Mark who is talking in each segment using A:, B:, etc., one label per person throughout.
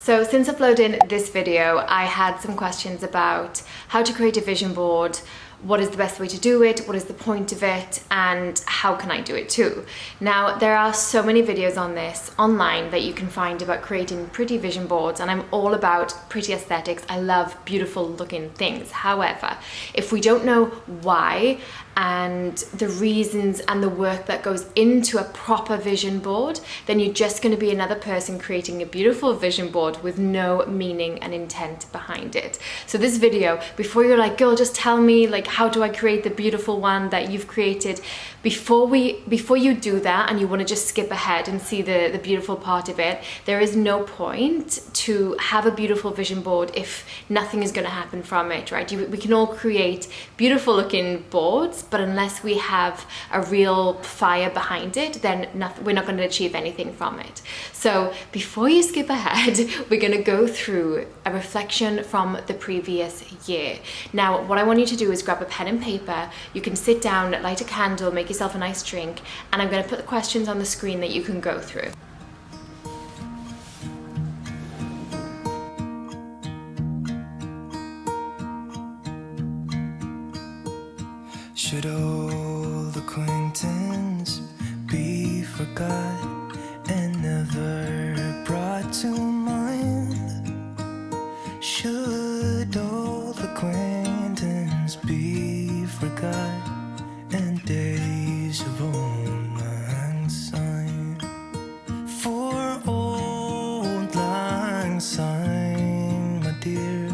A: So since uploading this video, I had some questions about how to create a vision board, what is the best way to do it, what is the point of it, and how can I do it too. Now, there are so many videos on this online that you can find about creating pretty vision boards, and I'm all about pretty aesthetics. I love beautiful looking things. However, if we don't know why and the reasons and the work that goes into a proper vision board, then you're just going to be another person creating a beautiful vision board with no meaning and intent behind it. So this video, before you're like, girl, just tell me, like, how do I create the beautiful one that you've created? Before you do that and you want to just skip ahead and see the beautiful part of it, there is no point to have a beautiful vision board if nothing is going to happen from it, right? We can all create beautiful looking boards, but unless we have a real fire behind it, then we're not going to achieve anything from it. So before you skip ahead, we're going to go through a reflection from the previous year. Now, what I want you to do is grab a pen and paper. You can sit down, light a candle, make yourself a nice drink, and I'm going to put the questions on the screen that you can go through.
B: Should old acquaintance be forgot and never brought to mind? Should old acquaintance be forgot and days of old lang syne? For old lang syne, my dear,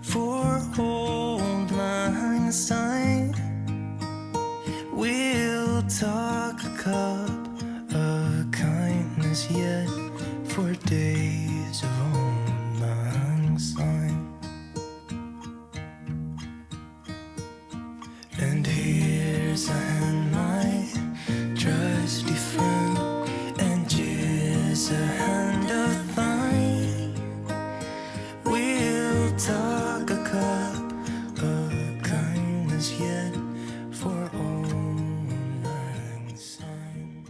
B: for old lang syne, we'll talk a cup of kindness yet for days of old lang syne. And here's a hand, my trusty friend, and here's a hand of thine. We'll talk a cup of kindness yet for old lang syne.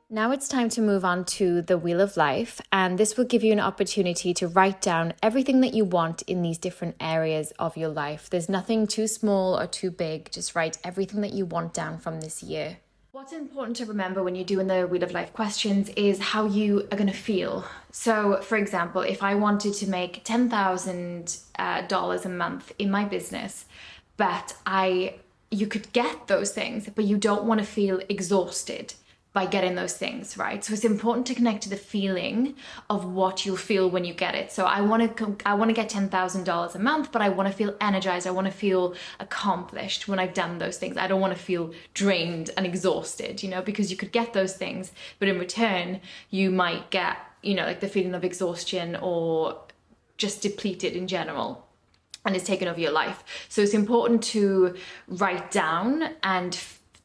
A: Now it's time to move on to the Wheel of Life, and this will give you an opportunity to write down everything that you want in these different areas of your life. There's nothing too small or too big, just write everything that you want down from this year. What's important to remember when you're doing the Wheel of Life questions is how you are going to feel. So, for example, if I wanted to make $10,000 a month in my business, but you could get those things, but you don't want to feel exhausted by getting those things, right? So it's important to connect to the feeling of what you'll feel when you get it. So I want to get $10,000 a month, but I want to feel energized. I want to feel accomplished when I've done those things. I don't want to feel drained and exhausted, because you could get those things, but in return, you might get, like the feeling of exhaustion or just depleted in general, and it's taken over your life. So it's important to write down and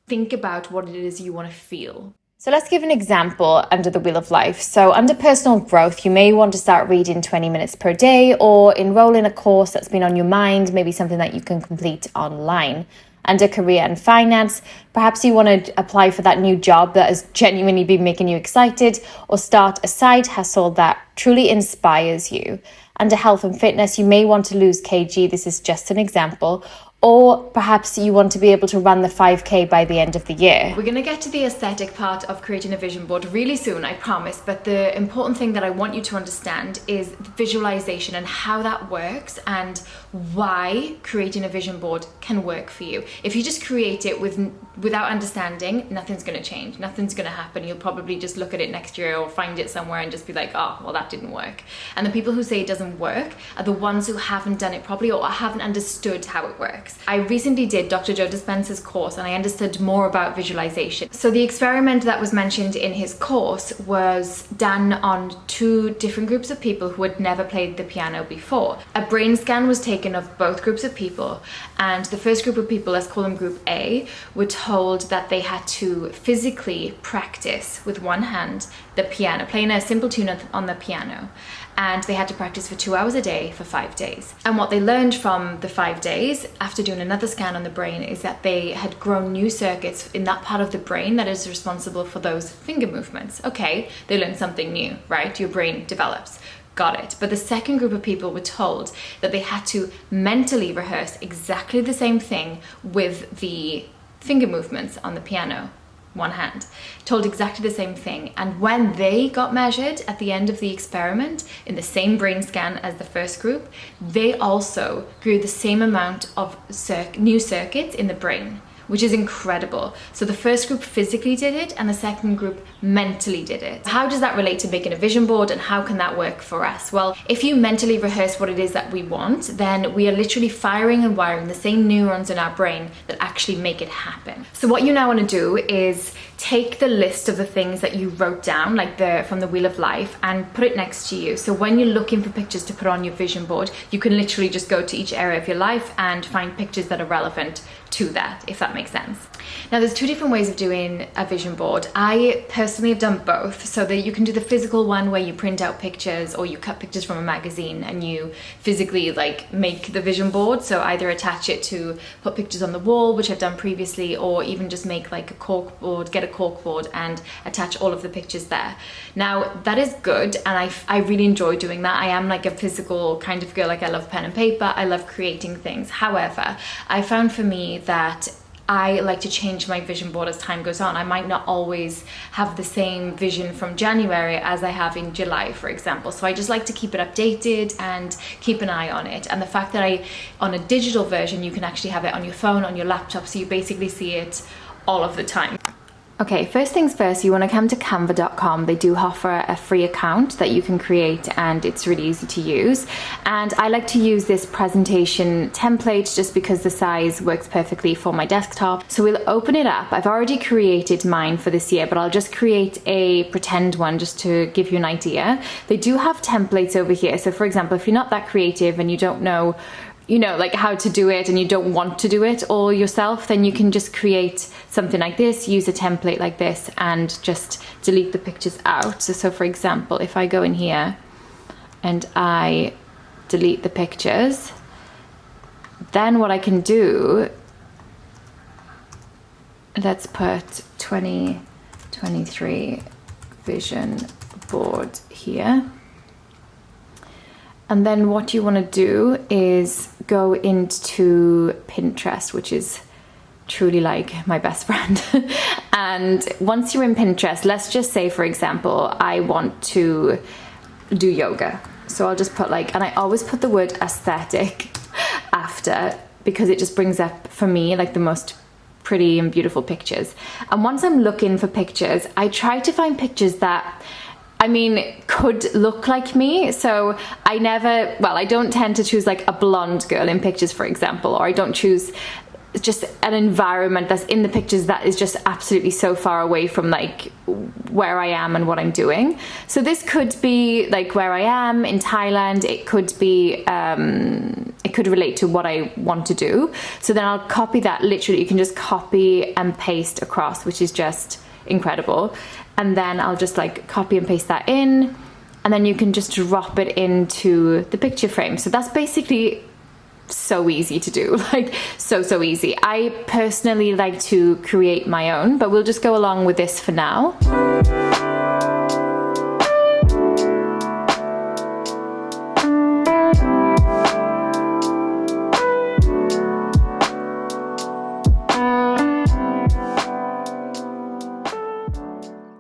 A: think about what it is you want to feel. So let's give an example under the Wheel of Life. So under personal growth, you may want to start reading 20 minutes per day or enroll in a course that's been on your mind, maybe something that you can complete online. Under career and finance, perhaps you want to apply for that new job that has genuinely been making you excited, or start a side hustle that truly inspires you. Under health and fitness, you may want to lose kg. This is just an example. Or perhaps you want to be able to run the 5K by the end of the year. We're going to get to the aesthetic part of creating a vision board really soon, I promise. But the important thing that I want you to understand is visualization and how that works and why creating a vision board can work for you. If you just create it without understanding, nothing's going to change. Nothing's going to happen. You'll probably just look at it next year or find it somewhere and just be like, oh, well, that didn't work. And the people who say it doesn't work are the ones who haven't done it properly or haven't understood how it works. I recently did Dr. Joe Dispenza's course and I understood more about visualization. So the experiment that was mentioned in his course was done on 2 different groups of people who had never played the piano before. A brain scan was taken of both groups of people, and the first group of people, let's call them group A, were told that they had to physically practice with one hand the piano, playing a simple tune on the piano. And they had to practice for 2 hours a day for 5 days. And what they learned from the 5 days, after doing another scan on the brain, is that they had grown new circuits in that part of the brain that is responsible for those finger movements. Okay, they learned something new, right? Your brain develops. got it. But the second group of people were told that they had to mentally rehearse exactly the same thing with the finger movements on the piano, one hand, told exactly the same thing. And when they got measured at the end of the experiment in the same brain scan as the first group, they also grew the same amount of new circuits in the brain, which is incredible. So the first group physically did it and the second group mentally did it. How does that relate to making a vision board, and how can that work for us? Well, if you mentally rehearse what it is that we want, then we are literally firing and wiring the same neurons in our brain that actually make it happen. So what you now want to do is take the list of the things that you wrote down, like from the Wheel of Life, and put it next to you. So when you're looking for pictures to put on your vision board, you can literally just go to each area of your life and find pictures that are relevant to that, if that makes sense. Now, there's two different ways of doing a vision board. I personally have done both, so that you can do the physical one where you print out pictures or you cut pictures from a magazine and you physically like make the vision board. So either attach it to put pictures on the wall, which I've done previously, or even just make like a cork board, get a cork board and attach all of the pictures there. Now, that is good, and I really enjoy doing that. I am like a physical kind of girl. Like, I love pen and paper, I love creating things. However, I found for me that I like to change my vision board as time goes on. I might not always have the same vision from January as I have in July, for example. So I just like to keep it updated and keep an eye on it. And the fact that on a digital version, you can actually have it on your phone, on your laptop, so you basically see it all of the time. Okay, first things first, you want to come to canva.com. They do offer a free account that you can create, and it's really easy to use. And I like to use this presentation template just because the size works perfectly for my desktop. So we'll open it up. I've already created mine for this year, but I'll just create a pretend one just to give you an idea. They do have templates over here. So for example, if you're not that creative and you don't know like how to do it, and you don't want to do it all yourself, then you can just create something like this, use a template like this, and just delete the pictures out. So for example, if I go in here and I delete the pictures, then what I can do, let's put 2023 vision board here. And then what you want to do is go into Pinterest, which is truly like my best friend. And once you're in Pinterest, let's just say, for example, I want to do yoga. So I'll just put and I always put the word aesthetic after, because it just brings up for me like the most pretty and beautiful pictures. And once I'm looking for pictures, I try to find pictures that could look like me. So I don't tend to choose like a blonde girl in pictures, for example, or I don't choose just an environment that's in the pictures that is just absolutely so far away from like where I am and what I'm doing. So this could be like where I am in Thailand. It could be, it could relate to what I want to do. So then I'll copy that. Literally, you can just copy and paste across, which is just incredible. And then I'll just like copy and paste that in, and then you can just drop it into the picture frame. So that's basically so easy to do, like so easy. I personally like to create my own, but we'll just go along with this for now.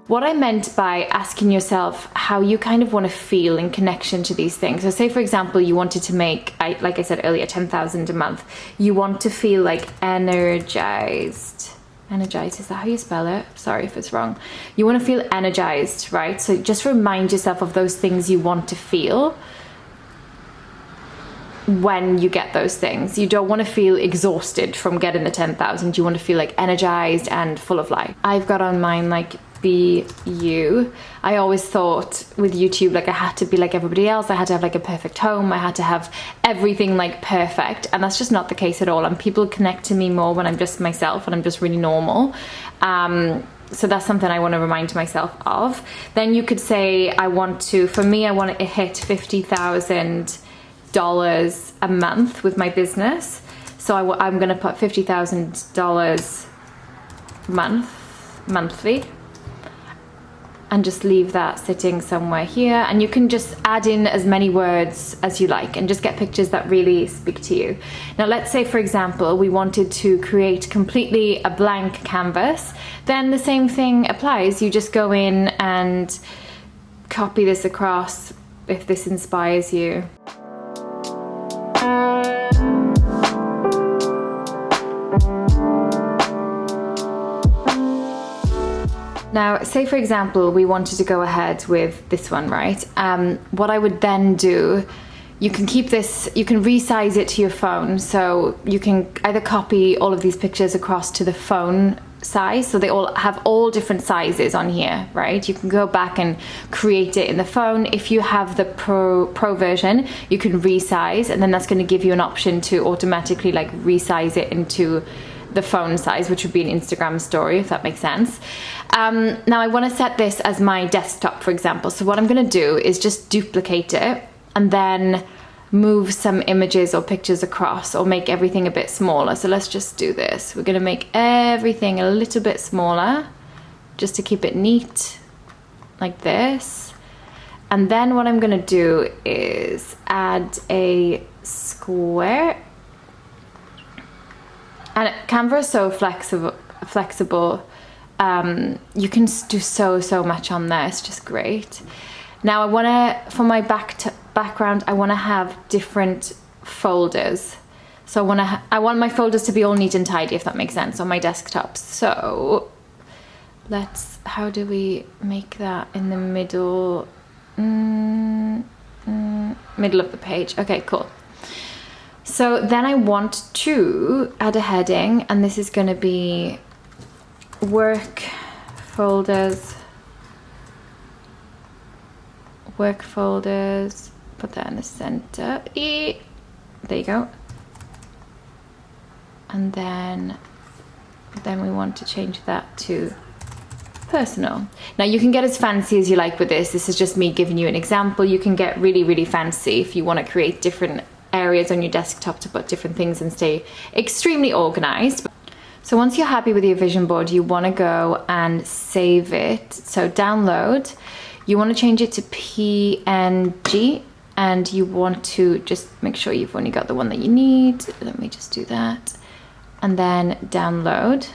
A: What I meant by asking yourself how you kind of want to feel in connection to these things. So say, for example, you wanted to make, like I said earlier, 10,000 a month. You want to feel like energized. Energized, is that how you spell it? Sorry if it's wrong. You want to feel energized, right? So just remind yourself of those things you want to feel when you get those things. You don't want to feel exhausted from getting the 10,000. You want to feel like energized and full of life. I've got on mine like be you. I always thought with YouTube, like I had to be like everybody else. I had to have like a perfect home. I had to have everything like perfect, and that's just not the case at all. And people connect to me more when I'm just myself and I'm just really normal. So that's something I want to remind myself of. Then you could say, I want to hit $50,000 a month with my business. So I'm going to put $50,000 monthly. and just leave that sitting somewhere here, and you can just add in as many words as you like and just get pictures that really speak to you. Now let's say, for example, we wanted to create completely a blank canvas, then the same thing applies. You just go in and copy this across if this inspires you. Now, say for example, we wanted to go ahead with this one, right? What I would then do, you can keep this, you can resize it to your phone. So you can either copy all of these pictures across to the phone size. So they all have all different sizes on here, right? You can go back and create it in the phone. If you have the pro version, you can resize, and then that's going to give you an option to automatically like resize it into the phone size, which would be an Instagram story, if that makes sense. Now I want to set this as my desktop, for example. So what I'm going to do is just duplicate it and then move some images or pictures across, or make everything a bit smaller. So let's just do this. We're going to make everything a little bit smaller just to keep it neat, like this. And then what I'm going to do is add a square. And Canva is so flexible. You can do so much on there. It's just great. Now I want to, for my background, I want to have different folders. So I want my folders to be all neat and tidy, if that makes sense, on my desktop. So how do we make that in the middle? Middle of the page. Okay, cool. So then I want to add a heading, and this is going to be work folders, put that in the center. There you go. And then we want to change that to personal. Now you can get as fancy as you like with this. This is just me giving you an example. You can get really fancy if you want to create different areas on your desktop to put different things and stay extremely organized. So once you're happy with your vision board, you want to go and save it. So download, you want to change it to PNG, and you want to just make sure you've only got the one that you need. Let me just do that. And then download.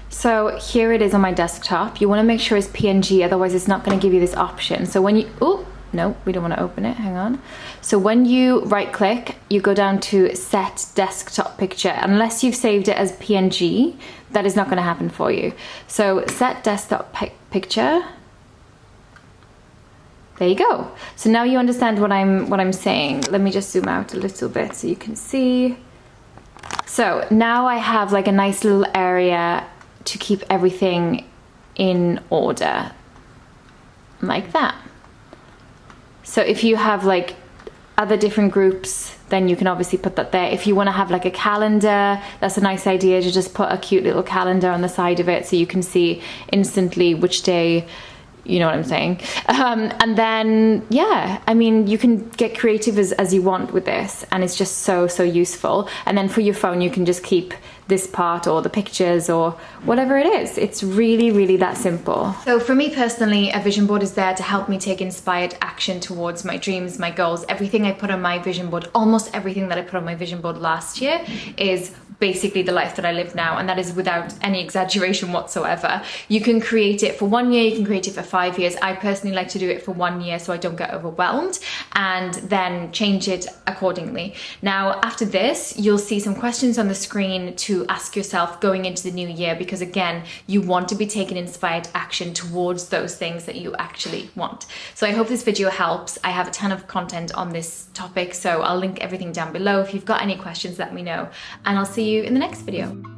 A: So here it is on my desktop. You want to make sure it's PNG, otherwise it's not going to give you this option. So when you, oh, no, we don't want to open it, hang on. So when you right click, you go down to set desktop picture. Unless you've saved it as PNG, that is not going to happen for you. So set desktop picture. There you go. So now you understand what I'm saying. Let me just zoom out a little bit so you can see. So now I have like a nice little area to keep everything in order, like that. So if you have like other different groups, then you can obviously put that there. If you want to have like a calendar, that's a nice idea to just put a cute little calendar on the side of it so you can see instantly which day, you know what I'm saying. And then, yeah, I mean, you can get creative as you want with this, and it's just so useful. And then for your phone, you can just keep this part or the pictures or whatever it is. It's really that simple. So for me personally, a vision board is there to help me take inspired action towards my dreams, my goals. Everything I put on my vision board, almost everything that I put on my vision board last year, is basically the life that I live now, and that is without any exaggeration whatsoever. You can create it for 1 year, you can create it for 5 years. I personally like to do it for 1 year so I don't get overwhelmed, and then change it accordingly. Now after this, you'll see some questions on the screen to ask yourself going into the new year, because again, you want to be taking inspired action towards those things that you actually want. So I hope this video helps. I have a ton of content on this topic, so I'll link everything down below. If you've got any questions, let me know, and I'll see you in the next video.